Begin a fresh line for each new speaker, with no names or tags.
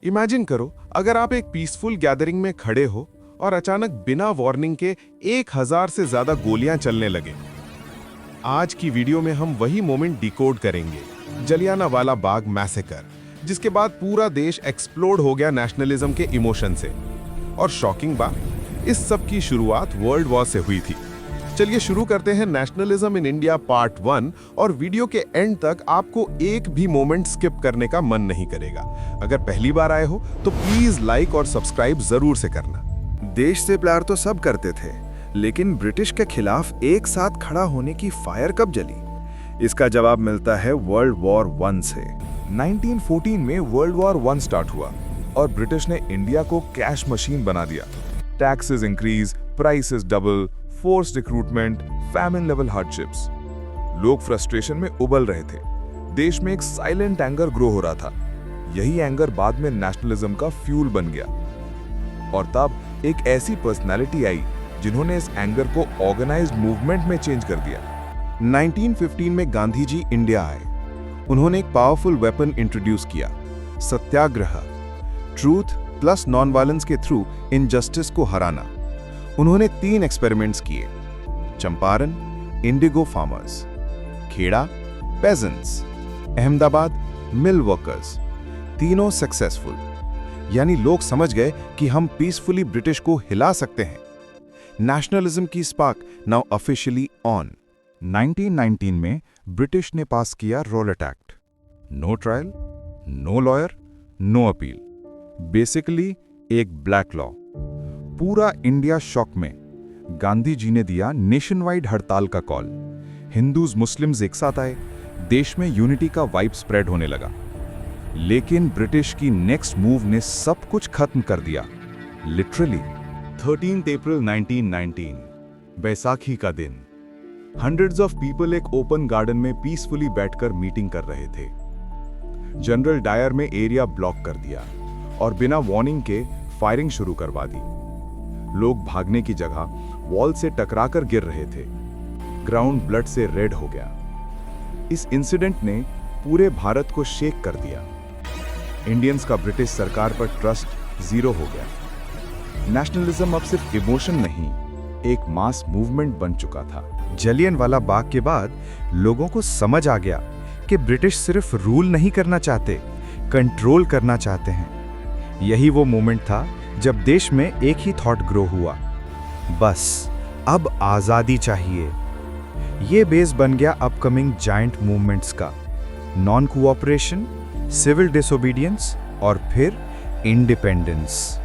Imagine करो अगर आप एक पीसफुल गैदरिंग में खड़े हो और अचानक बिना वार्निंग के 1000 से ज्यादा गोलियां चलने लगे। आज की वीडियो में हम वही मोमेंट डिकोड करेंगे, जलियांवाला बाग मैसेकर, जिसके बाद पूरा देश एक्सप्लोड हो गया नेशनलिज्म के इमोशन से। और शॉकिंग बात, इस सब की शुरुआत वर्ल्ड वॉर से हुई थी। चलिए शुरू करते हैं नेशनलिज्म इन इंडिया पार्ट 1, और वीडियो के एंड तक आपको एक भी मोमेंट स्किप करने का मन नहीं करेगा। अगर पहली बार आए हो तो प्लीज लाइक और सब्सक्राइब जरूर से करना।
देश से प्यार तो सब करते थे, लेकिन ब्रिटिश के खिलाफ एक साथ खड़ा होने की फायर कब जली? इसका जवाब मिलता है वर्ल्ड वॉर 1 से।
1914 में वर्ल्ड वॉर 1 स्टार्ट हुआ और ब्रिटिश ने इंडिया को कैश मशीन बना दिया। Taxes increase, prices double, force recruitment, famine level hardships. लोग फ्रस्ट्रेशन में उबल रहे थे। देश में एक साइलेंट एंगर ग्रो हो रहा था। यही एंगर बाद में नेशनलिज्म का फ्यूल बन गया। और तब एक ऐसी पर्सनालिटी आई जिन्होंने इस एंगर को ऑर्गेनाइज्ड मूवमेंट में चेंज कर दिया।
1915 में गांधी जी इंडिया आए। उन्होंने एक पावरफुल वेपन इंट्रोड्यूस किया, Satyagraha. Truth plus non violence के थ्रू इनजस्टिस को हराना। उन्होंने 3 एक्सपेरिमेंट्स किए, Champaran, indigo farmers, Kheda, peasants, Ahmedabad, mill workers. तीनों सक्सेसफुल। यानी लोग समझ गए कि हम पीसफुली ब्रिटिश को हिला सकते हैं। नेशनलिज्म की स्पार्क नाउ ऑफिशियली ऑन।
1919 में ब्रिटिश ने पास किया Rowlatt act. No trial, no lawyer, no appeal. Basically एक ब्लैक लॉ। पूरा इंडिया शॉक में। गांधी जी ने दिया नेशन वाइड हड़ताल का कॉल। हिंदूज मुस्लिम्स एक साथ आए। देश में यूनिटी का वाइब स्प्रेड होने लगा। लेकिन ब्रिटिश की नेक्स्ट मूव ने सब कुछ खत्म कर दिया, लिटरली।
13 अप्रैल 1919, बैसाखी का दिन। हंड्रेड्स ऑफ पीपल एक ओपन गार्डन में पीसफुली बैठकर मीटिंग कर रहे थे। जनरल डायर में एरिया ब्लॉक कर दिया और बिना वार्निंग के फायरिंग शुरू करवा दी। लोग भागने की जगह वॉल से टकराकर गिर रहे थे। ग्राउंड ब्लड से रेड हो गया। इस इंसिडेंट ने पूरे भारत को शेक कर दिया। इंडियंस का ब्रिटिश सरकार पर ट्रस्ट जीरो हो गया। नेशनलिज्म अब सिर्फ इमोशन नहीं, एक मास मूवमेंट बन चुका था।
जलियांवाला बाग के बाद लोगों को समझ आ गया कि ब्रिटिश सिर्फ रूल नहीं करना चाहते, कंट्रोल करना चाहते हैं। यही वो मोमेंट था जब देश में एक ही थॉट ग्रो हुआ, बस अब आजादी चाहिए। ये बेस बन गया अपकमिंग जायंट मूवमेंट्स का। नॉन कोऑपरेशन, सिविल डिसोबीडियंस और फिर इंडिपेंडेंस।